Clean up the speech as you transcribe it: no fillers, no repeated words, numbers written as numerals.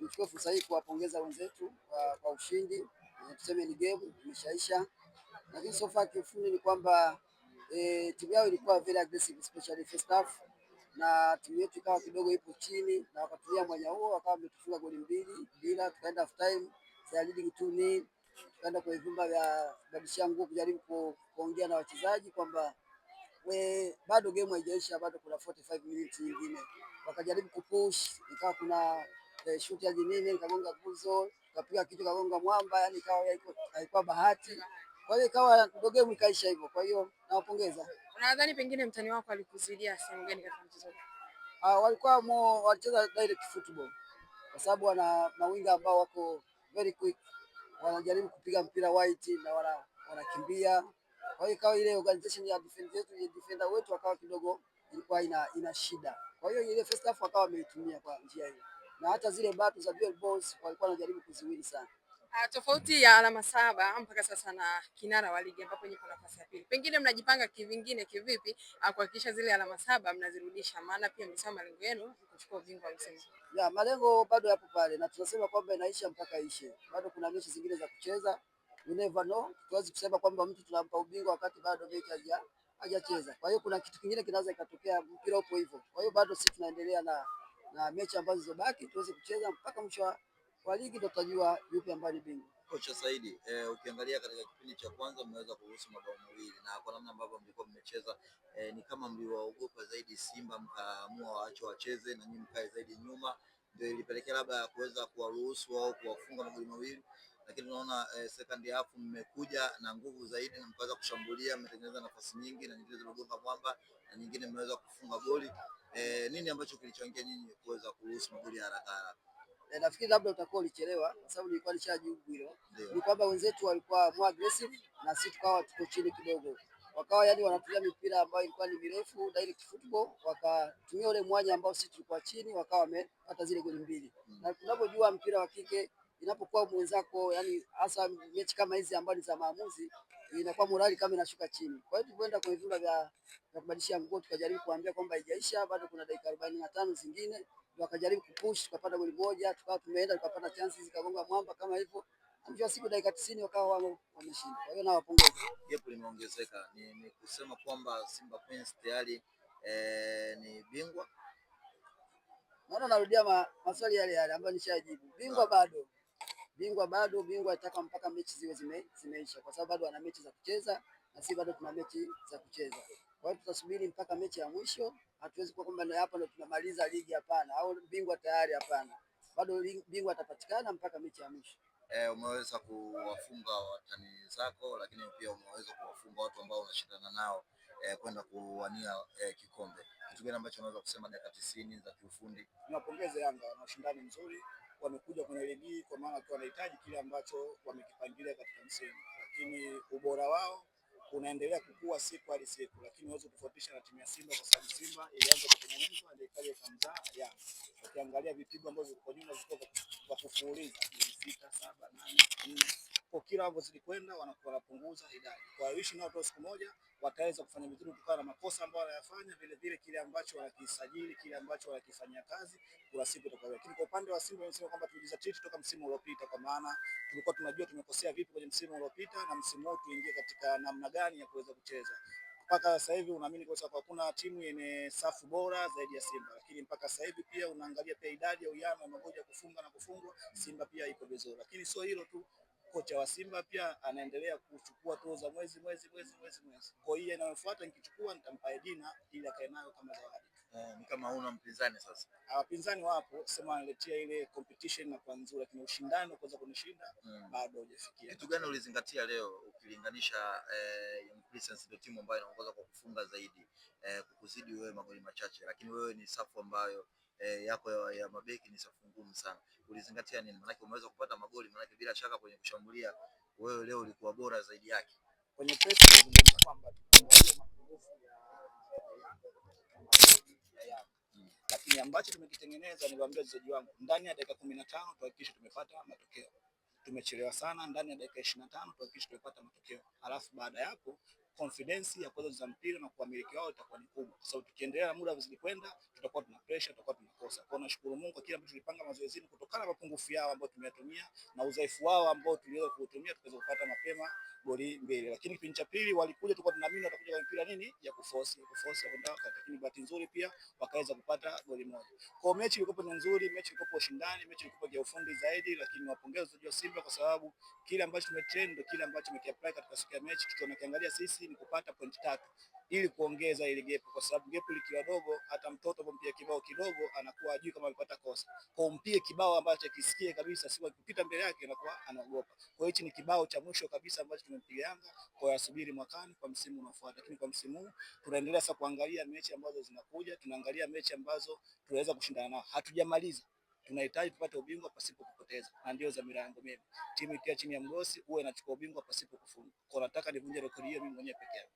nichukue fursa hii kuwapongeza wenzetu kwa ushindi. Tuseme ni game imeshaisha, lakini so far kiufundi ni kwamba timu yao ilikuwa very aggressive especially first half, na timu yetu ikawa kidogo ipo chini na wakatumia mwanya huo wakawa wametufunga goli 2-0, tukaenda half time za leading 2-0, tukaenda kwa vyumba vya kubadilishia nguo kujaribu kuongea na wachezaji kwamba bado game haijaisha, bado kuna 45 minutes nyingine. Wakajaribu kupush, ikawa kuna shoot ya Jinini ikagonga guzo, kapiga kitu kagonga mwamba, yani ikawa haikuwa bahati. Kwa hiyo ikawa ndio game ikaisha hivyo. Kwa hiyo nawapongeza. Unadhani pengine mtani wako alikuzidia sehemu gani katika mchezo? Walikuwa walicheza direct football, kwa sababu wana mawinga ambao wako very quick, wanajaribu kupiga mpira white na wanakimbia. Kwa hiyo ikawa ile organization ya defender wetu akawa kidogo ilikuwa ina shida. Kwa hiyo ile first half akawa ameitumia kwa njia hiyo, na hata zile battle za dual balls walikuwa wanajaribu kuziwini sana. Tofauti ya alama 7 mpaka sasa na kinara wa ligi ambapo yuko nafasi ya pili, pengine mnajipanga kivingine kivipi kuhakikisha zile alama 7 mnazirudisha? Maana pia msema malengo yenu kuchukua ubingwa msimu. Malengo bado yapo pale na tunasema kwamba inaisha mpaka ishe. Bado kuna mechi zingine za kucheza. You never know. Tuwezi kusema kwamba mtu tunampa ubingwa wakati bado mechi hajacheza. Kwa hiyo kuna kitu kingine kinaweza ikatokea, mpira upo hivyo. Kwa hiyo bado sisi tunaendelea na mechi ambazo zilizobaki tuweze kucheza mpaka mwisho wa ligi, ndio tutajua yupi ambaye ni bingwa. Kocha Saidi, ukiangalia katika kipindi cha kwanza mmeweza kuruhusu mabao mawili, na kwa namna ambavyo mlikuwa mmecheza ni kama mliwaogopa zaidi Simba mkaamua waache wacheze na nyinyi mkae zaidi nyuma, ndio ilipelekea labda kuweza kuwaruhusu au kuwafunga magoli mawili. Lakini tunaona second half mmekuja na nguvu zaidi na mkaweza kushambulia, mmetengeneza nafasi nyingi na nyingine zilizogonga mwamba na nyingine mmeweza kufunga goli. Nini ambacho kilichangia nyinyi kuweza kuruhusu magoli haraka? Nafikiri labda utakuwa ulichelewa, kwa sababu nilikuwa nishajibu hilo. Ni kwamba wenzetu walikuwa more aggressive na sisi tukawa tuko chini kidogo. Wakawa yani wanatumia mipira ambayo ilikuwa ni mirefu, direct football, wakatumia ule mwanya ambao sisi tulikuwa chini, wakawa wamepata zile goli 2. Na tunapojua mpira wa kike inapokuwa mwenzako, yani hasa mechi kama hizi ambazo ni za maamuzi, inakuwa morali kama inashuka chini. Kwa hiyo tulipoenda kwenye vyumba vya kubadilishia nguo tukajaribu kuambia kwamba haijaisha, bado kuna dakika 45 zingine, wakajaribu kupush, tukapata goli moja, tukawa tumeenda tukapata chances zikagonga mwamba kama hivyo. Mwisho siku dakika 90 wakawa wameshinda. Kwa hiyo nawapongeza. Gap limeongezeka. Ni kusema kwamba Simba Queens tayari ni bingwa. Naona narudia maswali yale ambayo nishajibu. Bingwa bado. Bingwa itaka mpaka mechi ziwe zimeisha, kwa sababu bado wana mechi za kucheza na sisi bado tuna mechi za kucheza. Kwa hiyo tutasubiri mpaka mechi ya mwisho. Hatuwezi kuwa kwamba hapa ndo tunamaliza ligi, hapana, au bingwa tayari, hapana. Bado bingwa atapatikana mpaka mechi ya mwisho. Umeweza kuwafunga watani zako, lakini pia umeweza kuwafunga watu ambao unashindana nao kwenda kuwania kikombe. Kitu gani ambacho unaweza kusema dakika 90 za kiufundi? Niwapongeze Yanga na ushindani mzuri, wamekuja kwenye ligi kwa maana tu wanahitaji kile ambacho wamekipangilia katika msimu, lakini ubora wao unaendelea kukua siku hadi siku, lakini huwezi kutofautisha na timu ya Simba kwa sababu Simba ilianza kutengenezwa ndio ikaja ikamzaa Yanga. Ukiangalia vipigo ambavyo viko nyuma zilikuwa kwa kufuuliza 6, 7, 8, 4. Kwa kila hapo zilikwenda wanapunguza idadi. Kwa hiyo nao tu siku moja wataweza kufanya vizuri kutokana na makosa ambayo wanayafanya, vile vile kile ambacho wanakisajili, kile ambacho wanakifanyia kazi kwa siku itakuwa. Lakini kwa upande wa Simba wanasema kwamba tulijizatiti toka msimu uliopita, kwa maana tulikuwa tunajua tumekosea vipi kwenye msimu uliopita na msimu huu tuingie katika namna gani ya kuweza kucheza. Mpaka sasa hivi unaamini kwa sababu hakuna timu yenye safu bora zaidi ya Simba, lakini mpaka sasa hivi pia unaangalia pia idadi ya uyano wa magoli ya kufunga na kufungwa, Simba pia iko vizuri. Lakini sio hilo tu, kocha wa Simba pia anaendelea kuchukua tuzo za mwezi. Kwa hiyo inayofuata nikichukua nitampa jina ili akae nayo kama zawadi. Ni kama una mpinzani sasa. Wapinzani wapo, sema analetea ile competition na kwa nzuri, lakini ushindani wa kuweza kunishinda bado hujafikia. Kitu gani ulizingatia leo ukilinganisha Young Princess ndio timu ambayo inaongoza kwa kufunga zaidi kukuzidi wewe magoli machache, lakini wewe ni safu ambayo yako ya mabeki ni safu ngumu sana. Ulizingatia nini? Maana umeweza kupata magoli, maana bila shaka kwenye kushambulia wewe leo ulikuwa bora zaidi yake. Kwenye press tunazungumza kwamba tunaona mapungufu ya lakini ambacho tumekitengeneza, niwaambia wachezaji wangu, ndani ya dakika 15 tuhakikishe tumepata matokeo. Tumechelewa sana, ndani ya dakika 25 tuhakikishe tumepata matokeo. Alafu baada ya hapo confidence ya kuweza kucheza mpira na kuamiliki wao itakuwa ni kubwa, kwa sababu tukiendelea na muda uzidi kwenda tutakuwa tuna pressure, tutakuwa tunakosa. Kwa nashukuru Mungu kwa kile ambacho tulipanga mazoezini, kutokana na mapungufu yao ambao tumeyatumia na udhaifu wao ambao tuliweza kuutumia, tukaweza kupata mapema goli mbili. Lakini kipindi cha pili walikuja, tulikuwa tunaamini watakuja kwa mpira nini ya kuforce kwenda, lakini bahati nzuri pia wakaweza kupata goli moja. Kwa mechi ilikuwa ni nzuri, mechi ilikuwa ushindani, mechi ilikuwa ya ufundi zaidi, lakini wapongeze wa Simba kwa sababu kile ambacho tumetrain ndio kile ambacho tumekiapply katika siku ya mechi. Kitu tunakiangalia sisi ni kupata point 3 ili kuongeza ile gap, kwa sababu gap likiwa dogo, hata mtoto mpia kibao kidogo anakuwa ajui kama amepata kosa. Kwa mpie kibao ambacho kisikie kabisa, si kupita mbele yake anakuwa anaogopa. Kwa hiyo ni kibao cha mwisho kabisa ambacho tumempiga Yanga, kwa yasubiri mwakani kwa msimu unaofuata. Lakini kwa msimu huu tunaendelea sasa kuangalia mechi ambazo zinakuja, tunaangalia mechi ambazo tunaweza kushindana nao. Hatujamaliza, tunahitaji tupate ubingwa pasipo kupoteza, na ndio dhamira yangu mimi. Timu ikiwa chini ya mgosi uwe inachukua ubingwa pasipo kufunga. Kwa nataka nivunje rekodi hiyo mimi mwenyewe peke yangu.